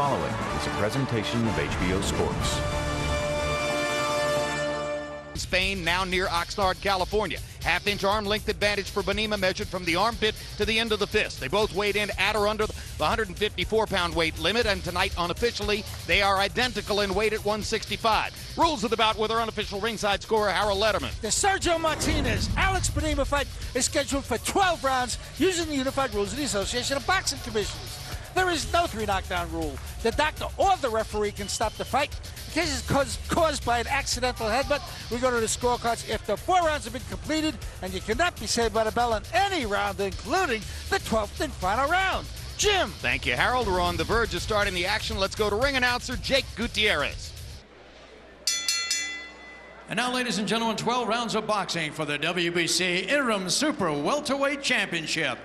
following is a presentation of HBO Sports. Spain, now near Oxnard, California. Half-inch arm length advantage for Bunema, measured from the armpit to the end of the fist. They both weighed in at or under the 154-pound weight limit, and tonight, unofficially, they are identical in weight at 165. Rules of the bout with our unofficial ringside scorer, Harold Letterman. The Sergio Martinez Alex Bunema fight is scheduled for 12 rounds using the unified rules of the Association of Boxing Commissioners. There is no 3-knockdown rule. The doctor or the referee can stop the fight. In case it's caused by an accidental headbutt, we go to the scorecards after 4 rounds have been completed, and you cannot be saved by the bell in any round, including the 12th and final round. Jim. Thank you, Harold. We're on the verge of starting the action. Let's go to ring announcer Jake Gutierrez. And now, ladies and gentlemen, 12 rounds of boxing for the WBC Interim Super Welterweight Championship.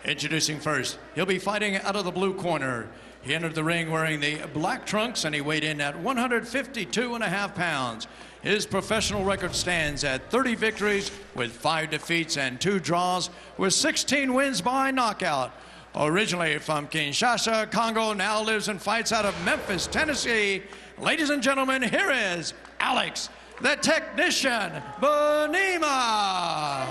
Introducing first, he'll be fighting out of the blue corner. He entered the ring wearing the black trunks, and he weighed in at 152.5 pounds. His professional record stands at 30 victories with 5 defeats and 2 draws, with 16 wins by knockout. Originally from Kinshasa, Congo, now lives and fights out of Memphis, Tennessee. Ladies and gentlemen, here is Alex, the Technician, Bunema.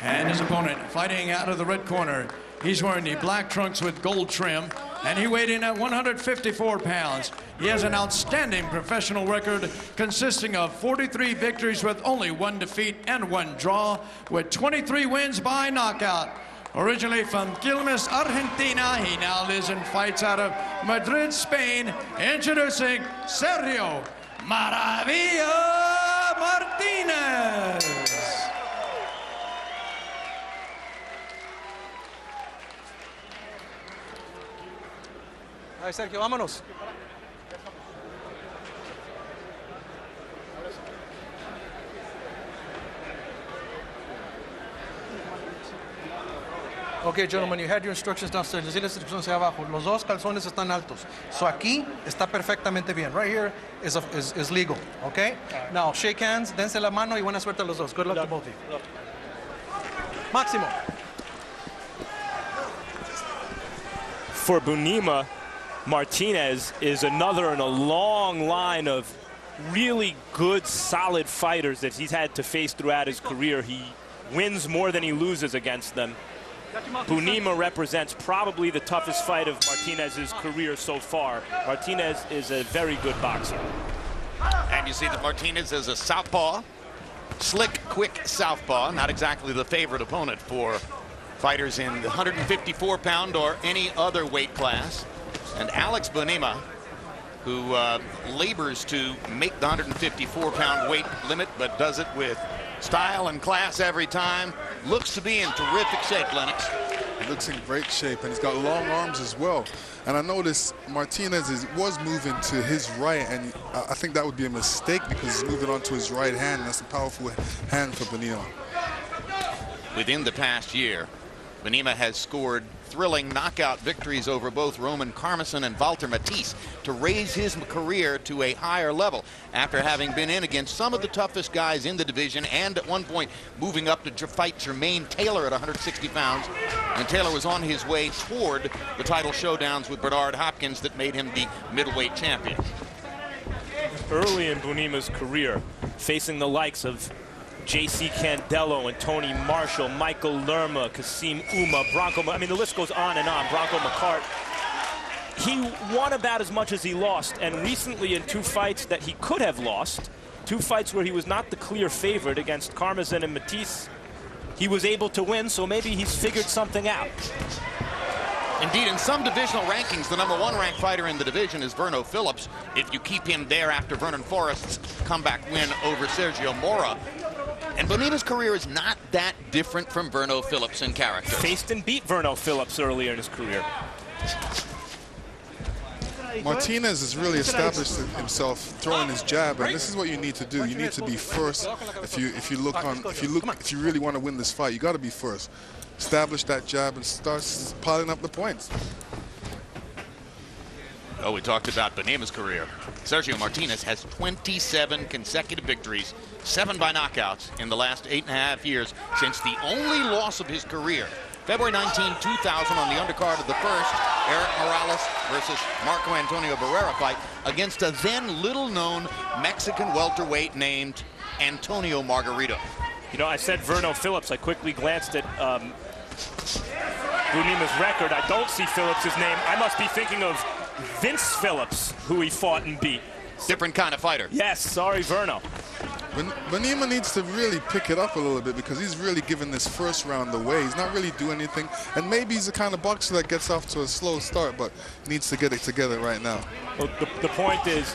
And his opponent, fighting out of the red corner, he's wearing the black trunks with gold trim, and he weighed in at 154 pounds. He has an outstanding professional record consisting of 43 victories with only 1 defeat and 1 draw, with 23 wins by knockout. Originally from Quilmes, Argentina, he now lives and fights out of Madrid, Spain. Introducing Sergio Maravilla Martinez. Ay, Sergio, vámonos. Okay, gentlemen, you had your instructions downstairs. Les di las instrucciones hacia abajo. Los dos calzones están altos. So aquí está perfectamente bien. Right here is legal, okay? Now, shake hands, dense la mano y buena suerte a los dos. Good luck to both of you. Máximo. For Bunema, Martinez is another in a long line of really good, solid fighters that he's had to face throughout his career. He wins more than he loses against them. Bunema represents probably the toughest fight of Martinez's career so far. Martinez is a very good boxer. And you see that Martinez is a southpaw, slick, quick southpaw, not exactly the favorite opponent for fighters in the 154-pound or any other weight class. And Alex Bunema, who labors to make the 154-pound weight limit, but does it with style and class every time, looks to be in terrific shape, Lennox. He looks in great shape, and he's got long arms as well. And I noticed Martinez was moving to his right, and I think that would be a mistake because he's moving on to his right hand. That's a powerful hand for Bunema. Within the past year, Bunema has scored thrilling knockout victories over both Roman Carmison and Walter Matisse to raise his career to a higher level after having been in against some of the toughest guys in the division, and at one point moving up to fight Jermaine Taylor at 160 pounds. And Taylor was on his way toward the title showdowns with Bernard Hopkins that made him the middleweight champion. Early in Bunema's career, facing the likes of J.C. Candelo and Tony Marshall, Michael Lerma, Kasim Uma, Bronco, I mean, the list goes on and on, Bronco McCart. He won about as much as he lost, and recently in 2 fights that he could have lost, 2 fights where he was not the clear favorite against Carmison and Matisse, he was able to win, so maybe he's figured something out. Indeed, in some divisional rankings, the #1 ranked fighter in the division is Vernon Phillips, if you keep him there after Vernon Forrest's comeback win over Sergio Mora. And Bunema's career is not that different from Vernon Phillips in character. Faced and beat Vernon Phillips earlier in his career. Martinez has really established himself throwing his jab, and this is what you need to do. You need to be first. If you really want to win this fight, you got to be first. Establish that jab and start piling up the points. Oh, we talked about Bunema's career. Sergio Martinez has 27 consecutive victories, 7 by knockouts in the last 8.5 years, since the only loss of his career February 19, 2000, on the undercard of the first Eric Morales versus Marco Antonio Barrera fight against a then little-known Mexican welterweight named Antonio Margarito. You know, I said Vernon Phillips. I quickly glanced at Bunema's record. I don't see Phillips' name. I must be thinking of Vince Phillips, who he fought and beat. Different kind of fighter. Yes, sorry, Verno. Bunema needs to really pick it up a little bit because he's really giving this first round away. He's not really doing anything. And maybe he's the kind of boxer that gets off to a slow start, but needs to get it together right now. Well, the point is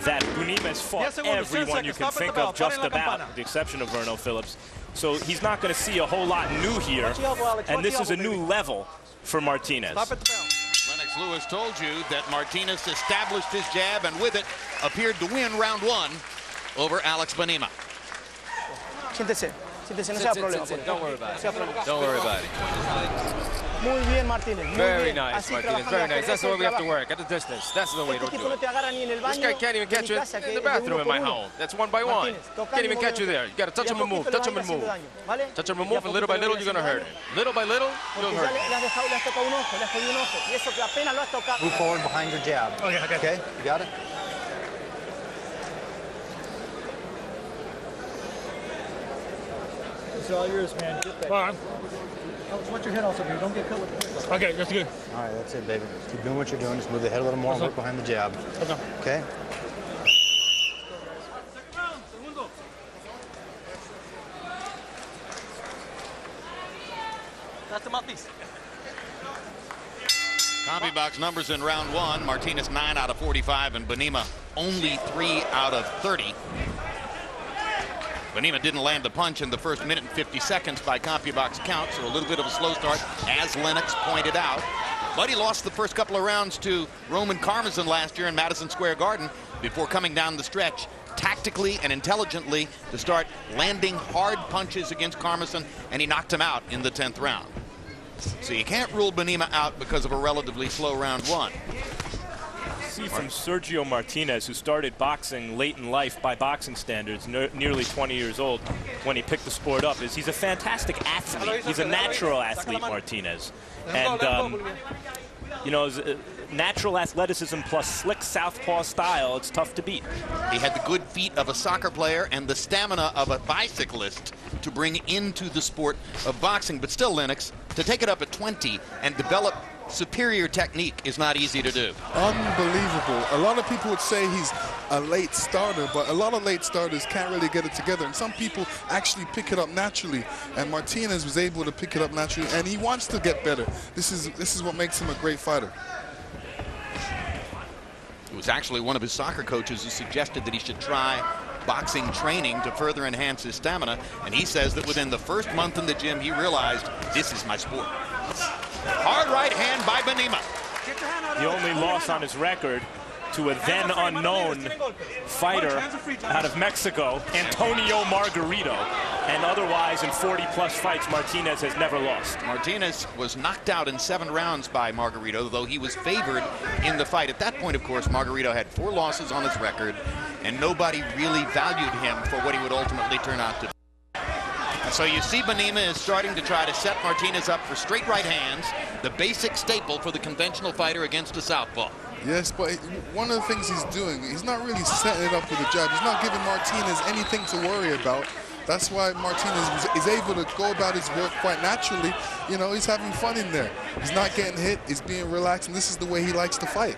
that Bunema has fought everyone you can think of just about, with the exception of Vernon Phillips. So he's not going to see a whole lot new here. And this is a new level for Martinez. Lennox Lewis told you that Martinez established his jab and with it appeared to win round 1 over Alex Bunema. Siéntese, siéntese, no sea problema. Don't worry about it. Don't worry about it. Muy bien, Martinez. Very nice, Martinez. Very nice. That's the way we have to work, at the distance. That's the way to do it. This guy can't even catch you in the bathroom in my home. That's 1 by 1. Can't even catch you there. You got to touch him and move. Touch him and move. Touch him and move, and little by little, you're going to hurt him. Little by little, you'll hurt him. Move forward behind your jab. Okay, you got it? It's all yours, man. Get that. Watch your head also, dude. Don't get cut with the head. Okay, that's good. All right, that's it, baby. Keep doing what you're doing. Just move the head a little more and work behind the jab. Okay? CompuBox numbers in round 1. Martinez 9 out of 45 and Bunema only 3 out of 30. Bunema didn't land a punch in the first minute and 50 seconds by CompuBox count, so a little bit of a slow start, as Lennox pointed out. But he lost the first couple of rounds to Roman Karmazin last year in Madison Square Garden before coming down the stretch tactically and intelligently to start landing hard punches against Karmazin, and he knocked him out in the 10th round. So you can't rule Bunema out because of a relatively slow round 1. See from Sergio Martinez, who started boxing late in life by boxing standards, nearly 20 years old when he picked the sport up, is he's a fantastic athlete. He's a natural athlete, Martinez. And, you know, natural athleticism plus slick southpaw style, it's tough to beat. He had the good feet of a soccer player and the stamina of a bicyclist to bring into the sport of boxing. But still, Lennox, to take it up at 20 and develop superior technique is not easy to do. Unbelievable. A lot of people would say he's a late starter, but a lot of late starters can't really get it together. And some people actually pick it up naturally. And Martinez was able to pick it up naturally, and he wants to get better. This is what makes him a great fighter. It was actually one of his soccer coaches who suggested that he should try boxing training to further enhance his stamina, and he says that within the first month in the gym he realized, this is my sport. Hard right hand by Bunema. The only loss on his record to a then unknown fighter out of Mexico, Antonio Margarito. And otherwise, in 40-plus fights, Martinez has never lost. Martinez was knocked out in 7 rounds by Margarito, though he was favored in the fight. At that point, of course, Margarito had 4 losses on his record, and nobody really valued him for what he would ultimately turn out to be. So you see Bunema is starting to try to set Martinez up for straight right hands, the basic staple for the conventional fighter against a southpaw. Yes, but one of the things he's doing, he's not really setting it up with a jab. He's not giving Martinez anything to worry about. That's why Martinez is able to go about his work quite naturally. You know, he's having fun in there. He's not getting hit, he's being relaxed, and this is the way he likes to fight.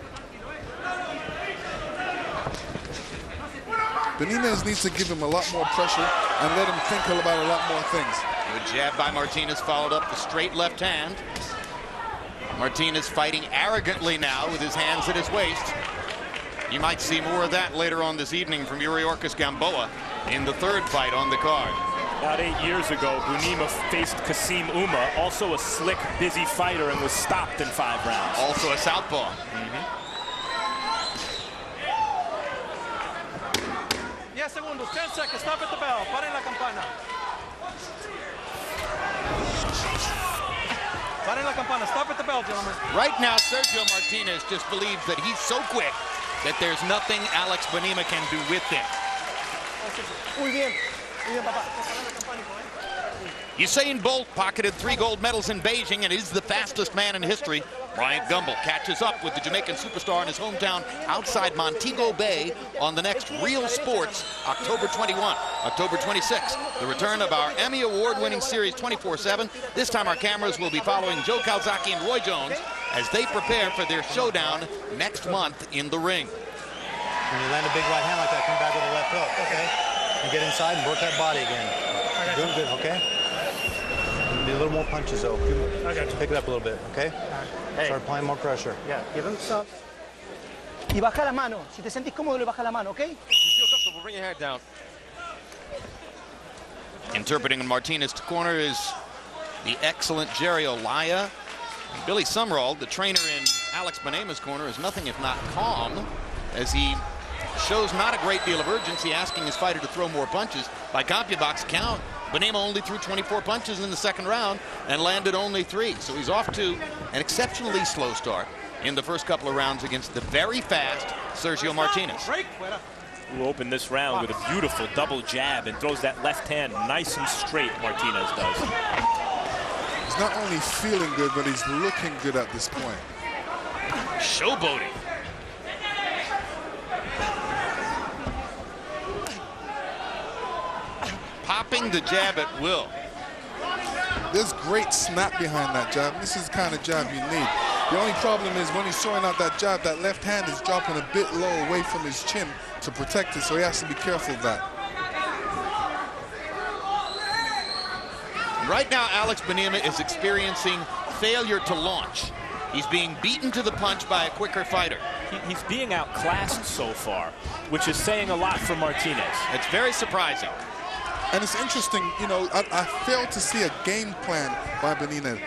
Benitez needs to give him a lot more pressure and let him think about a lot more things. Good jab by Martinez, followed up the straight left hand. Martinez fighting arrogantly now with his hands at his waist. You might see more of that later on this evening from Yuriorkis Gamboa in the 3rd fight on the card. About 8 years ago, Bunema faced Kasim Uma, also a slick, busy fighter, and was stopped in 5 rounds. Also a southpaw. 10 segundos, 10 seconds, stop at the bell, paren la campana. Paren la campana, stop at the bell, gentlemen. Right now, Sergio Martinez just believes that he's so quick that there's nothing Alex Bunema can do with him. Muy bien, papá. Usain Bolt pocketed 3 gold medals in Beijing and is the fastest man in history. Bryant Gumbel catches up with the Jamaican superstar in his hometown outside Montego Bay on the next Real Sports, October 21. October 26, the return of our Emmy Award-winning series 24/7. This time our cameras will be following Joe Calzaghe and Roy Jones as they prepare for their showdown next month in the ring. When you land a big right hand like that, come back with a left hook, okay? And get inside and work that body again. You're doing good, okay? Need a little more punches, though. Pick it up a little bit, okay? Hey. Start applying more pressure. Yeah, give him some. Y baja la mano. Si te sentís cómodo, le baja la mano, okay? If you feel comfortable, bring your head down. Interpreting in Martinez's corner is the excellent Jerry Olaya. Billy Summerall, the trainer in Alex Bunema's corner, is nothing if not calm as he shows not a great deal of urgency, asking his fighter to throw more punches. By CompuBox count, Bunema only threw 24 punches in the second round and landed only 3. So he's off to an exceptionally slow start in the first couple of rounds against the very fast Sergio Martinez. Who opened this round with a beautiful double jab and throws that left hand nice and straight, Martinez does. He's not only feeling good, but he's looking good at this point. Showboating. Popping the jab at will. There's great snap behind that jab. This is the kind of jab you need. The only problem is when he's throwing out that jab, that left hand is dropping a bit low away from his chin to protect it, so he has to be careful of that. Right now, Alex Bunema is experiencing failure to launch. He's being beaten to the punch by a quicker fighter. He's being outclassed so far, which is saying a lot for Martinez. It's very surprising. And it's interesting, you know, I failed to see a game plan by Bunema.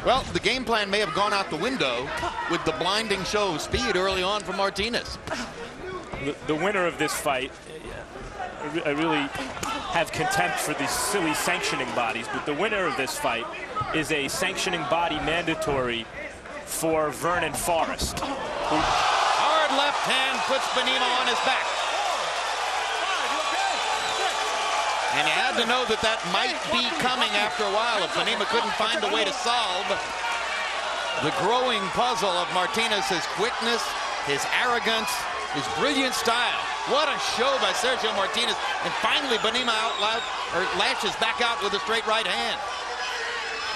Well, the game plan may have gone out the window with the blinding show of speed early on from Martinez. The winner of this fight, I really have contempt for these silly sanctioning bodies, but the winner of this fight is a sanctioning body mandatory for Vernon Forrest. Hard left hand puts Bunema on his back. And you had to know that that might be coming after a while if Bunema couldn't find a way to solve the growing puzzle of Martinez's quickness, his arrogance, his brilliant style. What a show by Sergio Martinez. And finally, Bunema lashes back out with a straight right hand.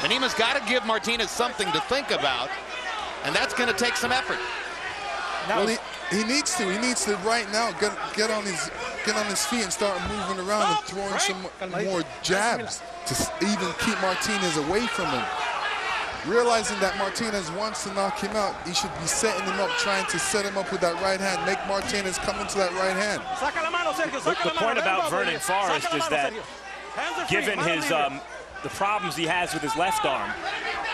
Bunema's got to give Martinez something to think about, and that's going to take some effort. Well, he needs to. He needs to right now get on his feet and start moving around and throwing some more jabs to even keep Martinez away from him. Realizing that Martinez wants to knock him out, he should be setting him up, trying to set him up with that right hand, make Martinez come into that right hand. The point about Vernon Forrest is that given his the problems he has with his left arm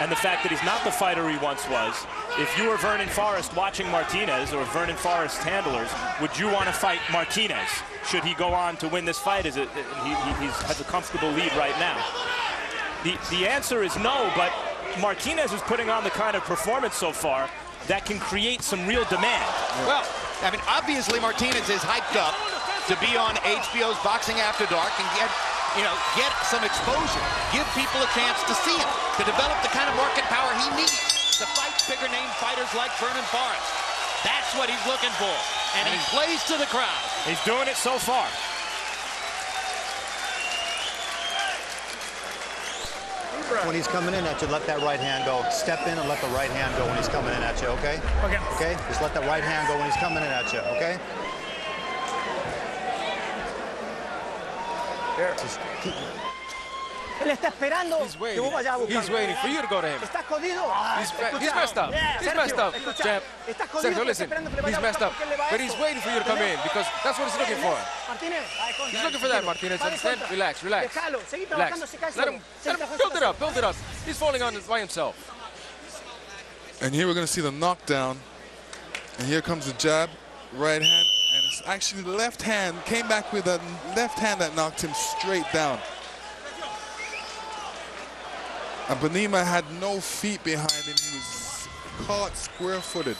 and the fact that he's not the fighter he once was, if you were Vernon Forrest watching Martinez or Vernon Forrest's handlers, would you want to fight Martinez? Should he go on to win this fight? He has a comfortable lead right now. The answer is no, but Martinez is putting on the kind of performance so far that can create some real demand. Well, I mean, obviously Martinez is hyped up to be on HBO's Boxing After Dark and get some exposure, give people a chance to see him, to develop the kind of market power he needs to fight bigger name fighters like Vernon Forrest. That's what he's looking for, and he plays to the crowd. He's doing it so far. When he's coming in at you, let that right hand go. Step in and let the right hand go when he's coming in at you, okay? Okay. Okay? Just let that right hand go when he's coming in at you, okay? Just keep... Él está esperando que vos vayas a buscarlo. He's waiting for you to go to him. Está jodido. He's messed up. He's messed up. Champ. Sergio, listen. He's messed up. But he's waiting for you to come in because that's what he's looking for. He's looking for that, Martinez. Understand? Relax, relax. Relax. Let him build it up, build it up. He's falling on it by himself. And here we're going to see the knockdown. And here comes the jab, right hand. And it's actually the left hand, came back with a left hand that knocked him straight down. And Bunema had no feet behind him. He was caught square-footed.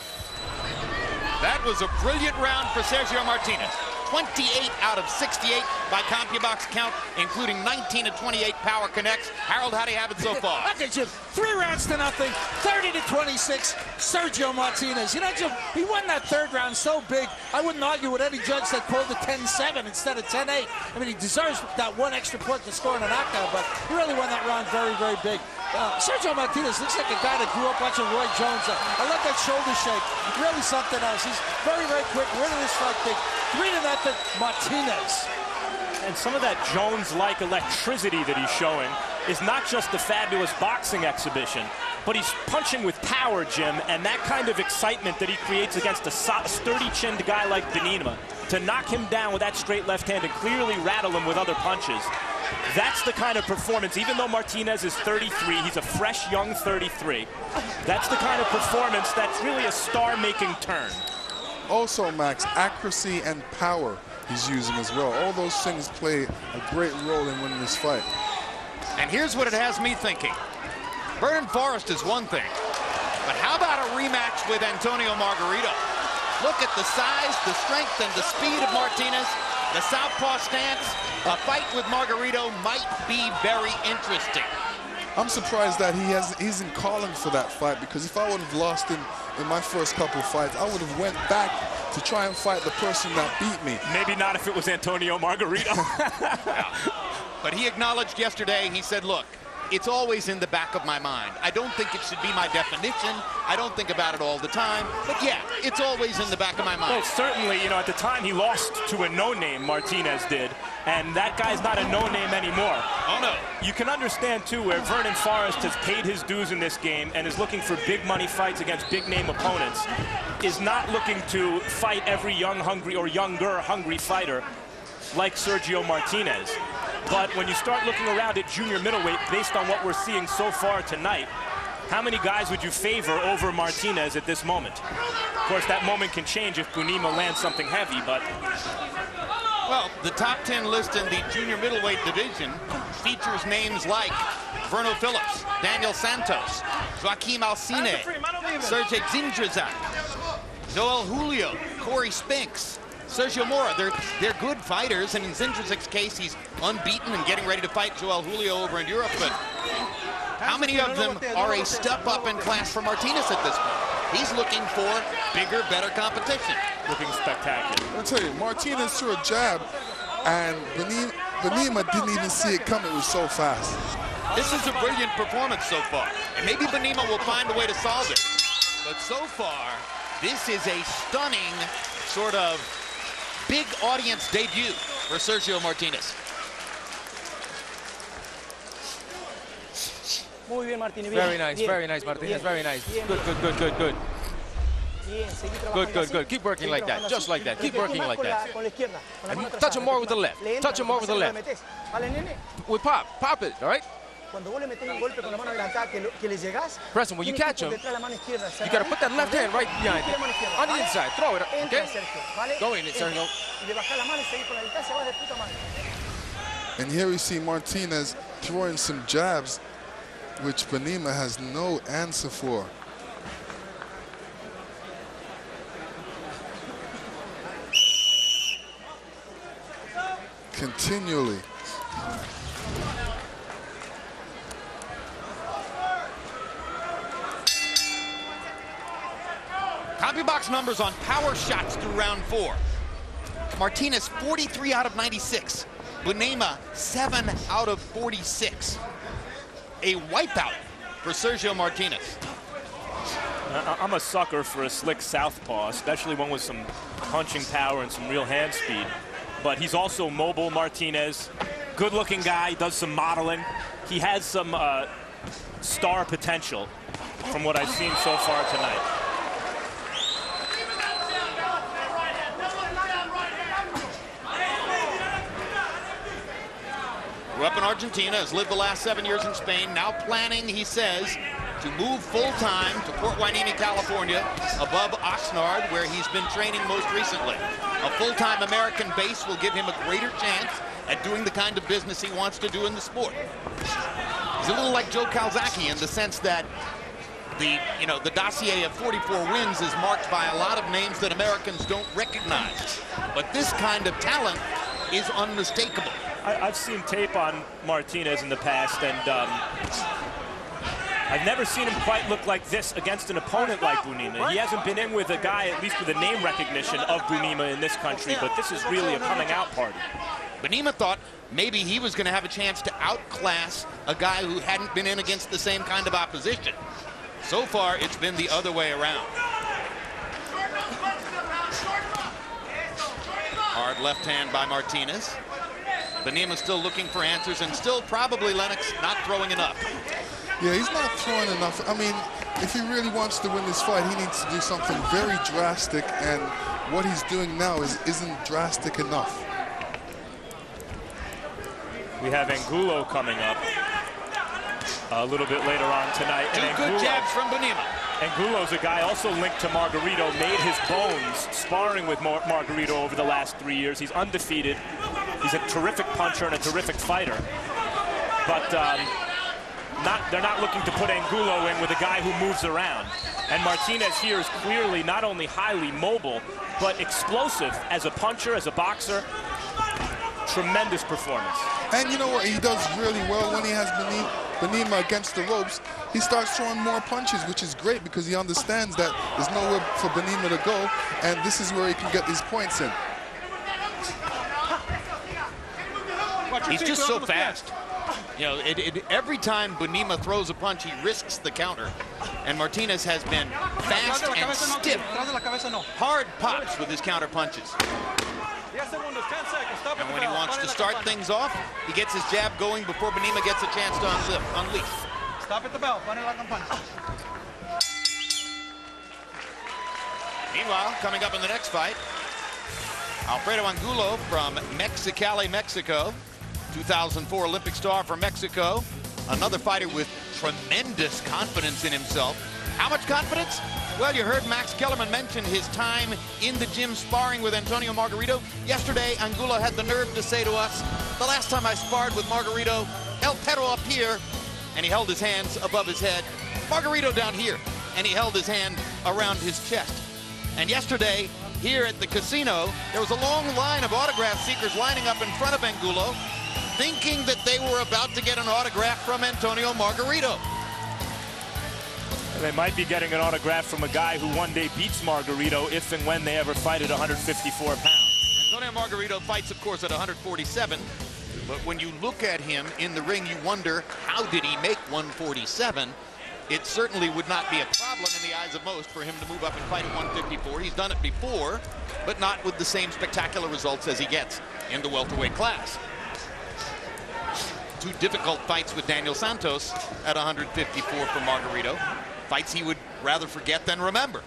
That was a brilliant round for Sergio Martinez. 28 out of 68 by CompuBox count, including 19 of 28 power connects. Harold, how do you have it so far? Okay, Jim, 3 rounds to nothing, 30-26, Sergio Martinez. You know, Jim, he won that 3rd round so big, I wouldn't argue with any judge that called it 10-7 instead of 10-8. I mean, he deserves that 1 extra point to score in a knockout, but he really won that round very, very big. Sergio Martinez looks like a guy that grew up watching Roy Jones. I love that shoulder shake. Really something else. He's very, very quick. Winning this fight big. 3-0, Martinez. And some of that Jones-like electricity that he's showing is not just the fabulous boxing exhibition, but he's punching with power, Jim, and that kind of excitement that he creates against a sturdy-chinned guy like Bunema, to knock him down with that straight left hand and clearly rattle him with other punches. That's the kind of performance, even though Martinez is 33, he's a fresh, young 33. That's the kind of performance that's really a star-making turn. Also, Max, accuracy and power he's using as well. All those things play a great role in winning this fight. And here's what it has me thinking. Vernon Forrest is one thing, but how about a rematch with Antonio Margarito? Look at the size, the strength, and the speed of Martinez. The southpaw stance, a fight with Margarito might be very interesting. I'm surprised that he isn't calling for that fight, because if I would have lost him in my first couple of fights, I would have went back to try and fight the person that beat me. Maybe not if it was Antonio Margarito. Yeah. But he acknowledged yesterday, he said, look, it's always in the back of my mind. I don't think it should be my definition. I don't think about it all the time. But yeah, it's always in the back of my mind. Well, certainly, you know, at the time he lost to a no-name, Martinez did. And that guy's not a no-name anymore. Oh, no. You can understand, too, where Vernon Forrest has paid his dues in this game and is looking for big money fights against big-name opponents, is not looking to fight every young, hungry, or younger, hungry fighter like Sergio Martinez. But when you start looking around at junior middleweight, based on what we're seeing so far tonight, how many guys would you favor over Martinez at this moment? Of course, that moment can change if Bunema lands something heavy, but... Well, the top 10 list in the junior middleweight division features names like Verno Phillips, Daniel Santos, Joaquim Alcine, Sergey Zinjazak, Joel Julio, Corey Spinks, Sergio Mora. They're good fighters, and in Zinjazak's case, he's unbeaten and getting ready to fight Joel Julio over in Europe. But how many of them are a step up in class for Martinez at this point? He's looking for bigger, better competition. Looking spectacular. I'll tell you, Martinez threw a jab, and Bunema didn't even see it coming. It was so fast. This is a brilliant performance so far, and maybe Bunema will find a way to solve it. But so far, this is a stunning sort of big audience debut for Sergio Martinez. Muy bien, Martinez. Very nice, Martinez. Very nice. Good. Good. Keep working like that. Just like that. Keep working like that. And touch him more with the left. Touch him more with the left. With pop it, all right? Press him. When you catch him, you got to put that left hand right behind it. On the inside. Throw it, okay? Go in it, Sergio. And here we see Martinez throwing some jabs, which Bunema has no answer for. Continually. CompuBox numbers on power shots through round 4. Martinez 43 out of 96. Bunema 7 out of 46. A wipeout for Sergio Martinez. I'm a sucker for a slick southpaw, especially one with some punching power and some real hand speed. But he's also mobile, Martinez. Good-looking guy, does some modeling. He has some star potential from what I've seen so far tonight. Grew up in Argentina, has lived the last 7 years in Spain, now planning, he says, to move full-time to Port Hueneme, California, above Oxnard, where he's been training most recently. A full-time American base will give him a greater chance at doing the kind of business he wants to do in the sport. He's a little like Joe Calzaghe in the sense that the dossier of 44 wins is marked by a lot of names that Americans don't recognize. But this kind of talent is unmistakable. I've seen tape on Martinez in the past, and I've never seen him quite look like this against an opponent like Bunema. He hasn't been in with a guy, at least with a name recognition of Bunema in this country, but this is really a coming out party. Bunema thought maybe he was going to have a chance to outclass a guy who hadn't been in against the same kind of opposition. So far, it's been the other way around. Hard left hand by Martinez. Bunema still looking for answers, and still probably Lennox not throwing enough. Yeah, he's not throwing enough. I mean, if he really wants to win this fight, he needs to do something very drastic, and what he's doing now isn't drastic enough. We have Angulo coming up a little bit later on tonight. Two good jabs from Bunema. Angulo's a guy also linked to Margarito, made his bones sparring with Margarito over the last 3 years. He's undefeated. He's a terrific puncher and a terrific fighter. But they're not looking to put Angulo in with a guy who moves around. And Martinez here is clearly not only highly mobile, but explosive as a puncher, as a boxer. Tremendous performance. And you know what he does really well when he has Bunema against the ropes? He starts throwing more punches, which is great because he understands that there's nowhere for Bunema to go, and this is where he can get these points in. He's just so fast. You know, every time Bunema throws a punch, he risks the counter. And Martinez has been fast and stiff. Hard pops with his counter punches. And when he wants to start things off, he gets his jab going before Bunema gets a chance to unleash. Stop at the bell. Meanwhile, coming up in the next fight, Alfredo Angulo from Mexicali, Mexico. 2004 Olympic star from Mexico. Another fighter with tremendous confidence in himself. How much confidence? Well, you heard Max Kellerman mention his time in the gym sparring with Antonio Margarito. Yesterday, Angulo had the nerve to say to us, the last time I sparred with Margarito, El Perro up here, and he held his hands above his head. Margarito down here, and he held his hand around his chest. And yesterday, here at the casino, there was a long line of autograph seekers lining up in front of Angulo, thinking that they were about to get an autograph from Antonio Margarito. They might be getting an autograph from a guy who one day beats Margarito if and when they ever fight at 154 pounds. Antonio Margarito fights, of course, at 147. But when you look at him in the ring, you wonder, how did he make 147? It certainly would not be a problem in the eyes of most for him to move up and fight at 154. He's done it before, but not with the same spectacular results as he gets in the welterweight class. Two difficult fights with Daniel Santos at 154 for Margarito. Fights he would rather forget than remember.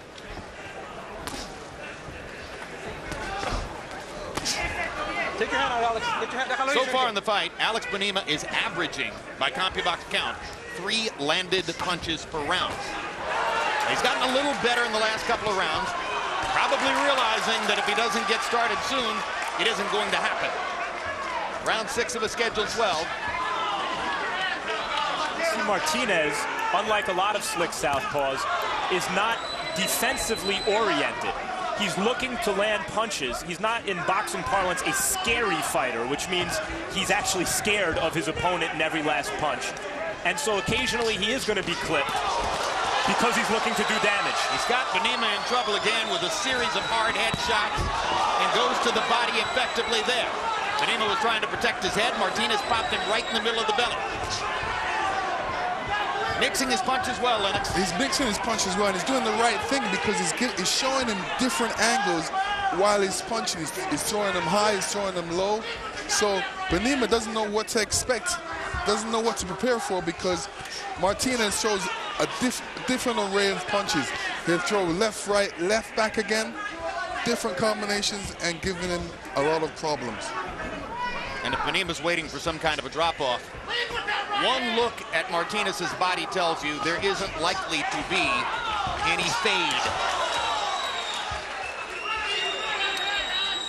Take your hand out, Alex. Get your hand. So far in the fight, Alex Bunema is averaging, by CompuBox count, 3 landed punches per round. He's gotten a little better in the last couple of rounds, probably realizing that if he doesn't get started soon, it isn't going to happen. Round 6 of a scheduled 12. See, Martinez, unlike a lot of slick southpaws, is not defensively oriented. He's looking to land punches. He's not, in boxing parlance, a scary fighter, which means he's actually scared of his opponent in every last punch. And so occasionally he is going to be clipped because he's looking to do damage. He's got Bunema in trouble again with a series of hard head shots and goes to the body effectively there. Bunema was trying to protect his head. Martinez popped him right in the middle of the belly. Mixing his punches well, Lennox. He's mixing his punches well, and he's doing the right thing because he's showing him different angles while he's punching. He's throwing them high, he's throwing them low. So Bunema doesn't know what to expect, doesn't know what to prepare for, because Martinez throws a different array of punches. He'll throw left, right, left, back again, different combinations, and giving him a lot of problems. And if Bunema's waiting for some kind of a drop-off, one look at Martinez's body tells you there isn't likely to be any fade.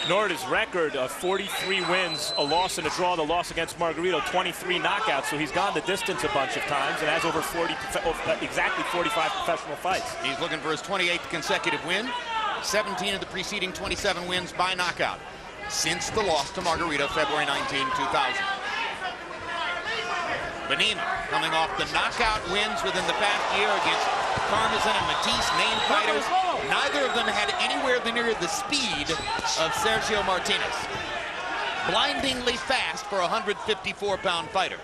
Norda's record of 43 wins, a loss and a draw, the loss against Margarito, 23 knockouts. So he's gone the distance a bunch of times and has over exactly 45 professional fights. He's looking for his 28th consecutive win. 17 of the preceding 27 wins by knockout since the loss to Margarito, February 19, 2000. Bunema coming off the knockout wins within the past year against Karmazin and Matisse, named fighters. Neither of them had anywhere near the speed of Sergio Martinez. Blindingly fast for a 154-pound fighter.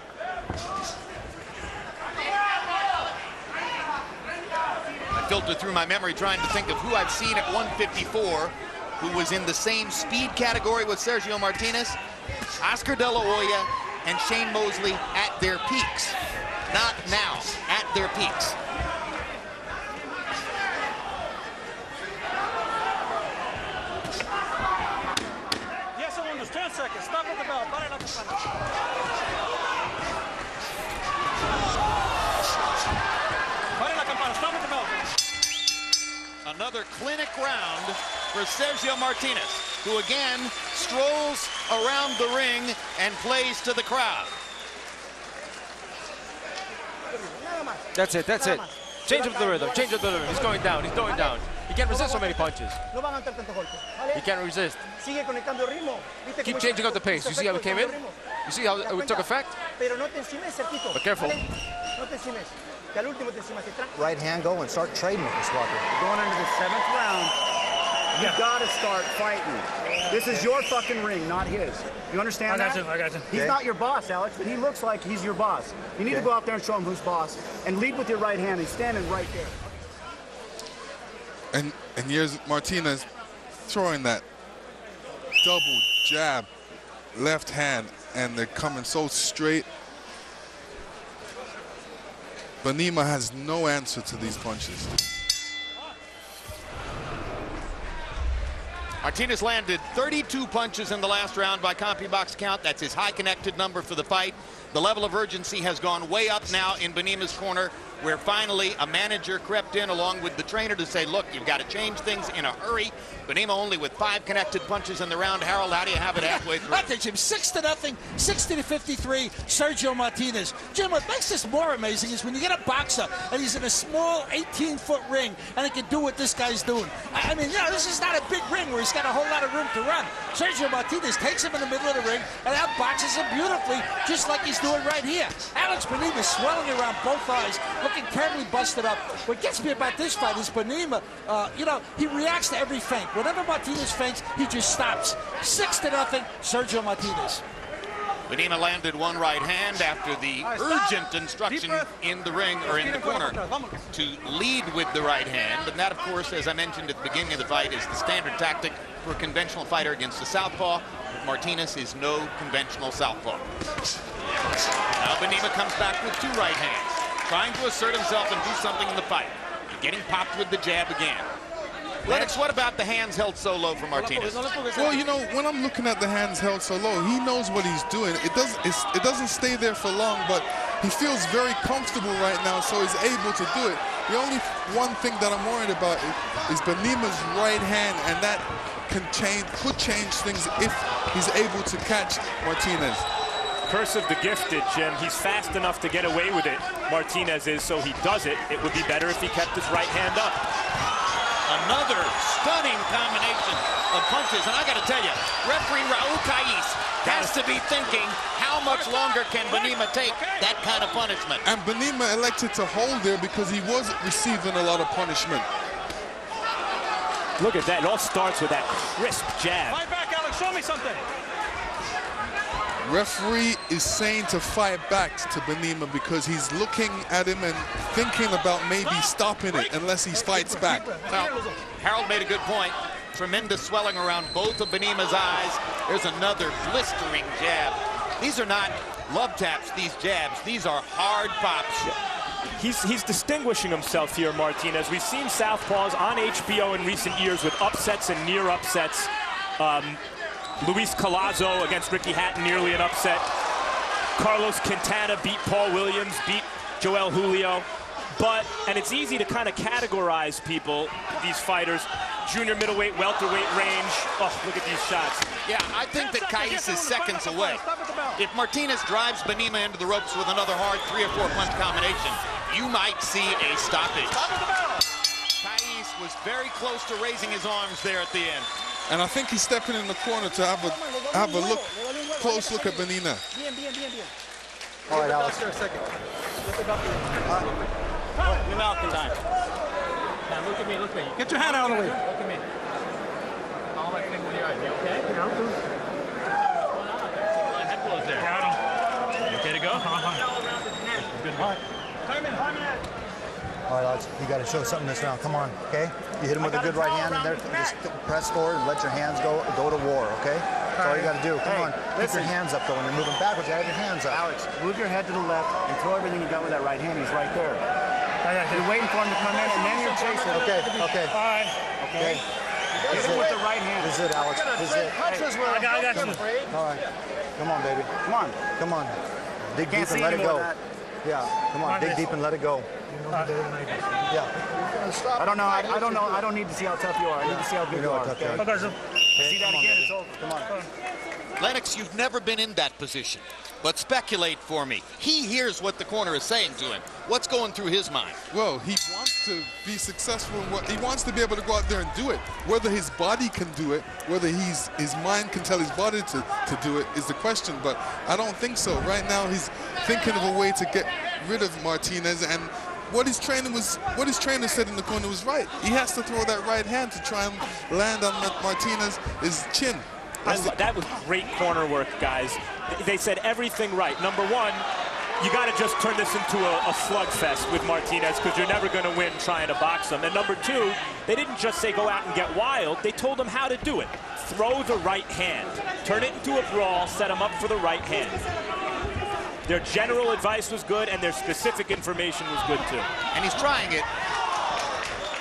I filtered through my memory trying to think of who I've seen at 154 who was in the same speed category with Sergio Martinez. Oscar De La Hoya and Shane Mosley at their peaks. Not now, at their peaks. Yes, segundos, 10 seconds. Stop at the bell. Para la campana. Para la campana. Stop at the bell. Another clinic round for Sergio Martinez, who again strolls around the ring and plays to the crowd. That's it, that's it. Change up the rhythm, change up the rhythm. He's going down, he's going down. He can't resist so many punches. He can't resist. Keep changing up the pace. You see how it came in? You see how it took effect? But careful. Right hand go and start trading with this Walker. Going into the 7th round, you gotta start fighting. This is your fucking ring, not his. You understand that? I got you. He's not your boss, Alex, but he looks like he's your boss. You need to go out there and show him who's boss and lead with your right hand. He's standing right there. And here's Martinez throwing that double jab, left hand, and they're coming so straight. Bunema has no answer to these punches. Martinez landed 32 punches in the last round by CompuBox count. That's his high connected number for the fight. The level of urgency has gone way up now in Bunema's corner, where finally a manager crept in along with the trainer to say, look, you've got to change things in a hurry. Bunema only with 5 connected punches in the round. Harold, how do you have it halfway through? I think, Jim, 6-0, 60-53, Sergio Martinez. Jim, what makes this more amazing is when you get a boxer and he's in a small 18-foot ring and he can do what this guy's doing. I mean, you know, this is not a big ring where he's got a whole lot of room to run. Sergio Martinez takes him in the middle of the ring and outboxes him beautifully, just like he's doing right here. Alex Bunema swelling around both eyes, looking terribly busted up. What gets me about this fight is Bunema, you know, he reacts to every feint. Whenever Martinez feints, he just stops. 6-0, Sergio Martinez. Bunema landed one right hand after the urgent instruction in the ring or in the corner to lead with the right hand. And that, of course, as I mentioned at the beginning of the fight, is the standard tactic for a conventional fighter against a southpaw. Martinez is no conventional southpaw. Now Bunema comes back with 2 right hands, trying to assert himself and do something in the fight. Getting popped with the jab again. Lennox, what about the hands held so low for Martinez? Well, you know, when I'm looking at the hands held so low, he knows what he's doing. It doesn't stay there for long, but he feels very comfortable right now, so he's able to do it. The only one thing that I'm worried about is Bunema's right hand, and that could change things if he's able to catch Martinez. Curse of the gifted, Jim. He's fast enough to get away with it. Martinez is, so he does it. It would be better if he kept his right hand up. Another stunning combination of punches. And I got to tell you, referee Raul Cais has to be thinking, how much longer can Bunema take that kind of punishment? And Bunema elected to hold there because he was receiving a lot of punishment. Look at that. It all starts with that crisp jab. Fight back, Alex. Show me something. Referee is saying to fight back to Bunema because he's looking at him and thinking about maybe stopping it unless he fights back. Well, Harold made a good point. Tremendous swelling around both of Bunema's eyes. There's another blistering jab. These are not love taps, these jabs. These are hard pops. He's distinguishing himself here, Martinez. We've seen southpaws on HBO in recent years with upsets and near upsets. Luis Collazo against Ricky Hatton, nearly an upset. Carlos Quintana beat Paul Williams, beat Joel Julio. But, and it's easy to kind of categorize people, these fighters, junior middleweight, welterweight range. Oh, look at these shots. Yeah, I think that Kais is seconds away. If Martinez drives Bunema into the ropes with another hard 3 or 4 punch combination, you might see a stoppage. Kais was very close to raising his arms there at the end. And I think he's stepping in the corner to have a close look at Bunema. All right, Alex. New Malcolm time. Now look at me, look at me. Get your hand out of the way. Look at me. All right, you okay? Yeah, I'm good. Head blows there. Got him. You okay to go? Good. All right. All right, Alex, you got to show something this round. Come on, okay? You hit him with a good right hand, and there, just press forward and let your hands go to war, okay? That's all you got to do. Come on, keep your hands up, though. When you're moving backwards, you have your hands up. Alex, move your head to the left and throw everything you got with that right hand. He's right there. You're waiting for him to come in, and then you're chasing. Okay. All right. Okay. Hit him with the right hand. This is it, Alex. This is it. I got you. All right. Come on, baby. Come on. Come on. Dig deep and let it go. Yeah. Come on. Dig deep and let it go. Yeah. I don't know. I don't need to see how tough you are. I need to see how good you are. Okay? See that again. It's over. Come on. Lennox, you've never been in that position, but speculate for me. He hears what the corner is saying to him. What's going through his mind? Well, he wants to be successful in what he wants to be able to go out there and do it. Whether his body can do it, whether his mind can tell his body to do it is the question, but I don't think so. Right now he's thinking of a way to get rid of Martinez, and what his trainer said in the corner was right. He has to throw that right hand to try and land on Martinez's chin. That was great corner work, guys. They said everything right. Number one, you got to just turn this into a slugfest with Martinez because you're never going to win trying to box him. And number two, they didn't just say go out and get wild. They told him how to do it. Throw the right hand. Turn it into a brawl, set him up for the right hand. Their general advice was good, and their specific information was good, too. And he's trying it,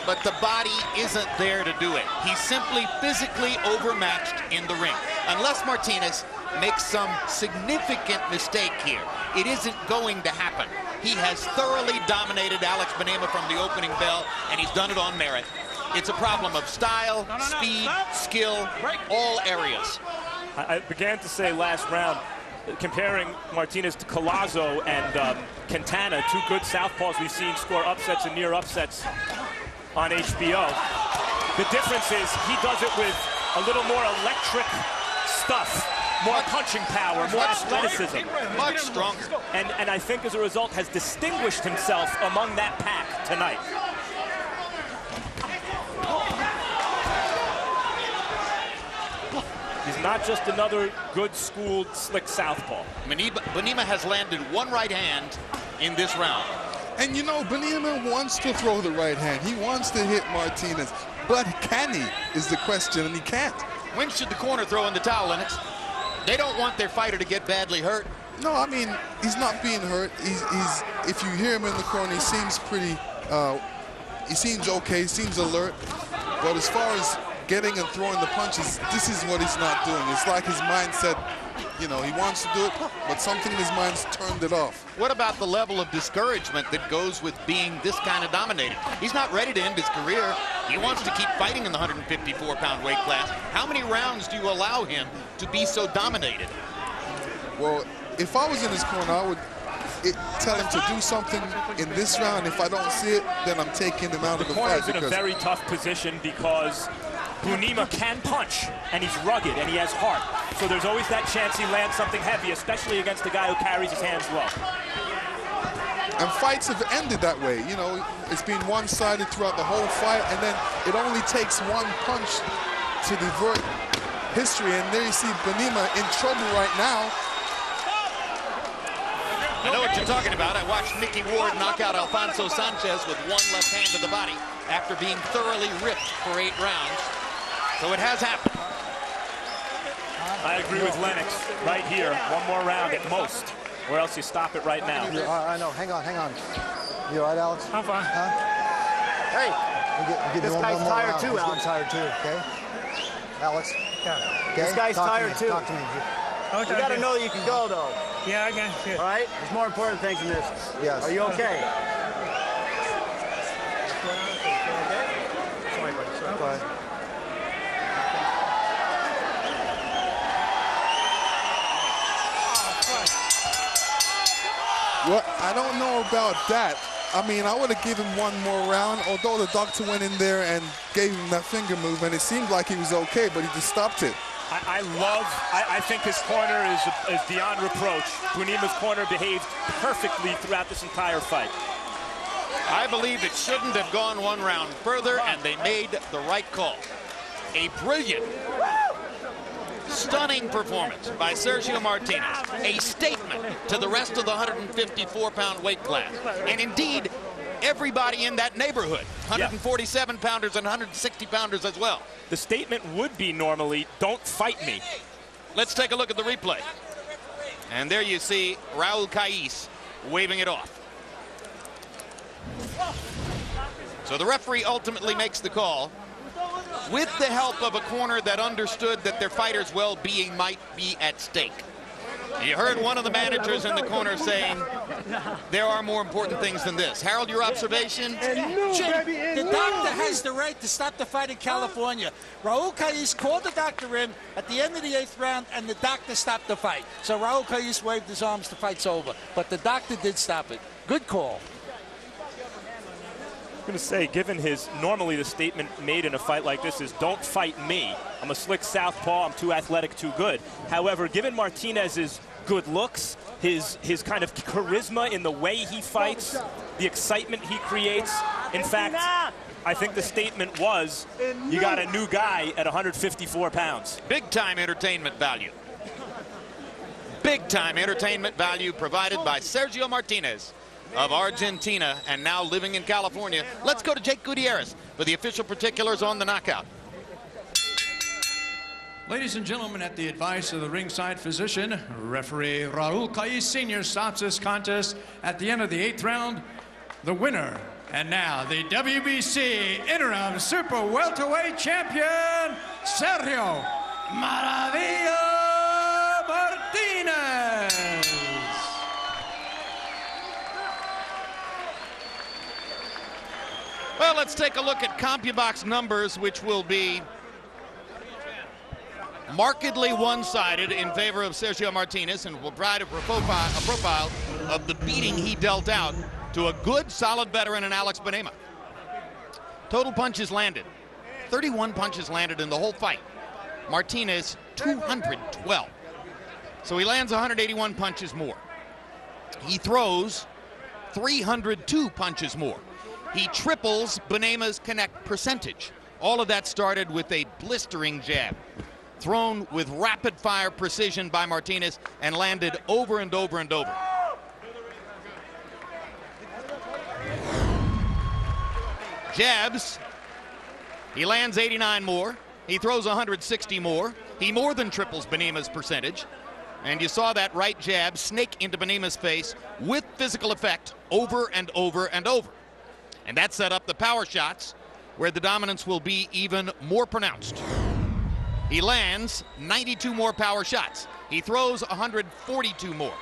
but the body isn't there to do it. He's simply physically overmatched in the ring. Unless Martinez makes some significant mistake here, it isn't going to happen. He has thoroughly dominated Alex Bunema from the opening bell, and he's done it on merit. It's a problem of style, speed, skill, all areas. I began to say last round, comparing Martinez to Collazo and Quintana, two good southpaws we've seen score upsets and near upsets on HBO. The difference is he does it with a little more electric stuff, more punching power, more athleticism. Much stronger. And I think as a result has distinguished himself among that pack tonight. He's not just another good-schooled, slick southpaw. Bunema has landed one right hand in this round. And you know, Bunema wants to throw the right hand. He wants to hit Martinez. But can he, is the question, and he can't. When should the corner throw in the towel, Lennox? They don't want their fighter to get badly hurt. No, I mean, he's not being hurt. He's if you hear him in the corner, he seems pretty, he seems okay, he seems alert. But as far as getting and throwing the punches, this is what he's not doing. It's like his mindset, you know, he wants to do it, but something in his mind's turned it off. What about the level of discouragement that goes with being this kind of dominated? He's not ready to end his career. He wants to keep fighting in the 154-pound weight class. How many rounds do you allow him to be so dominated? Well, if I was in his corner, I would tell him to do something in this round. If I don't see it, then I'm taking him out of the fight. The corner's in a very tough position because Bunema can punch, and he's rugged, and he has heart. So there's always that chance he lands something heavy, especially against a guy who carries his hands low. And fights have ended that way. You know, it's been one-sided throughout the whole fight, and then it only takes one punch to divert history. And there you see Bunema in trouble right now. I know what you're talking about. I watched Mickey Ward knock out Alfonso Sanchez with one left hand to the body after being thoroughly ripped for 8 rounds. So it has happened. I agree with Lennox right here. One more round at most, or else you stop it right now. I know. Hang on. You all right, Alex? I'm fine. Huh? Hey, this guy's tired too, Alex. Tired too, okay? Alex? Yeah. Okay? This guy's tired too. Talk to me. You got to know that you can go, though. Yeah, I can. All right? There's more important things than this. Yes. Are you okay? Well, I don't know about that. I mean, I would have given one more round, although the doctor went in there and gave him that finger move, and it seemed like he was okay, but he just stopped it. I think his corner is beyond reproach. Bunema's corner behaved perfectly throughout this entire fight. I believe it shouldn't have gone one round further, and they made the right call. A brilliant, stunning performance by Sergio Martinez. A statement to the rest of the 154-pound weight class. And indeed, everybody in that neighborhood. 147-pounders and 160-pounders as well. The statement would be normally, don't fight me. Let's take a look at the replay. And there you see Raul Cais waving it off. So the referee ultimately makes the call with the help of a corner that understood that their fighters' well-being might be at stake. You heard one of the managers in the corner saying, there are more important things than this. Harold, your observation? Jim, the doctor has the right to stop the fight in California. Raul Cais called the doctor in at the end of the 8th round, and the doctor stopped the fight. So Raul Cais waved his arms, the fight's over. But the doctor did stop it. Good call. I'm going to say, given normally the statement made in a fight like this is, don't fight me. I'm a slick southpaw, I'm too athletic, too good. However, given Martinez's good looks, his kind of charisma in the way he fights, the excitement he creates, in fact, I think the statement was, you got a new guy at 154 pounds. Big-time entertainment value. Big-time entertainment value provided by Sergio Martinez of Argentina and now living in California. Let's go to Jake Gutierrez for the official particulars on the knockout. Ladies and gentlemen, at the advice of the ringside physician, referee Raul Cais Sr. stops this contest at the end of the 8th round. The winner, and now the WBC interim super welterweight champion, Sergio Maravilla Martinez. Well, let's take a look at CompuBox numbers, which will be markedly one-sided in favor of Sergio Martinez, and will provide a profile of the beating he dealt out to a good, solid veteran in Alex Bunema. Total punches landed. 31 punches landed in the whole fight. Martinez, 212. So he lands 181 punches more. He throws 302 punches more. He triples Bunema's connect percentage. All of that started with a blistering jab, thrown with rapid-fire precision by Martinez and landed over and over and over. Jabs, he lands 89 more. He throws 160 more. He more than triples Bunema's percentage. And you saw that right jab snake into Bunema's face with physical effect over and over and over. And that set up the power shots, where the dominance will be even more pronounced. He lands 92 more power shots. He throws 142 more.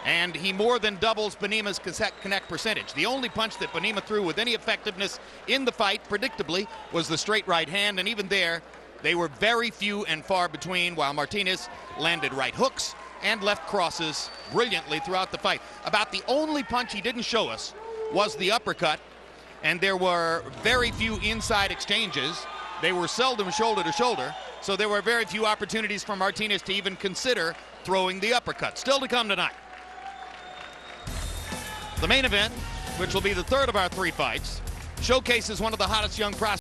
And he more than doubles Bunema's connect percentage. The only punch that Bunema threw with any effectiveness in the fight, predictably, was the straight right hand. And even there, they were very few and far between, while Martinez landed right hooks and left crosses brilliantly throughout the fight. About the only punch he didn't show us was the uppercut. And there were very few inside exchanges. They were seldom shoulder to shoulder, so there were very few opportunities for Martinez to even consider throwing the uppercut. Still to come tonight. The main event, which will be the third of our 3 fights, showcases one of the hottest young prospects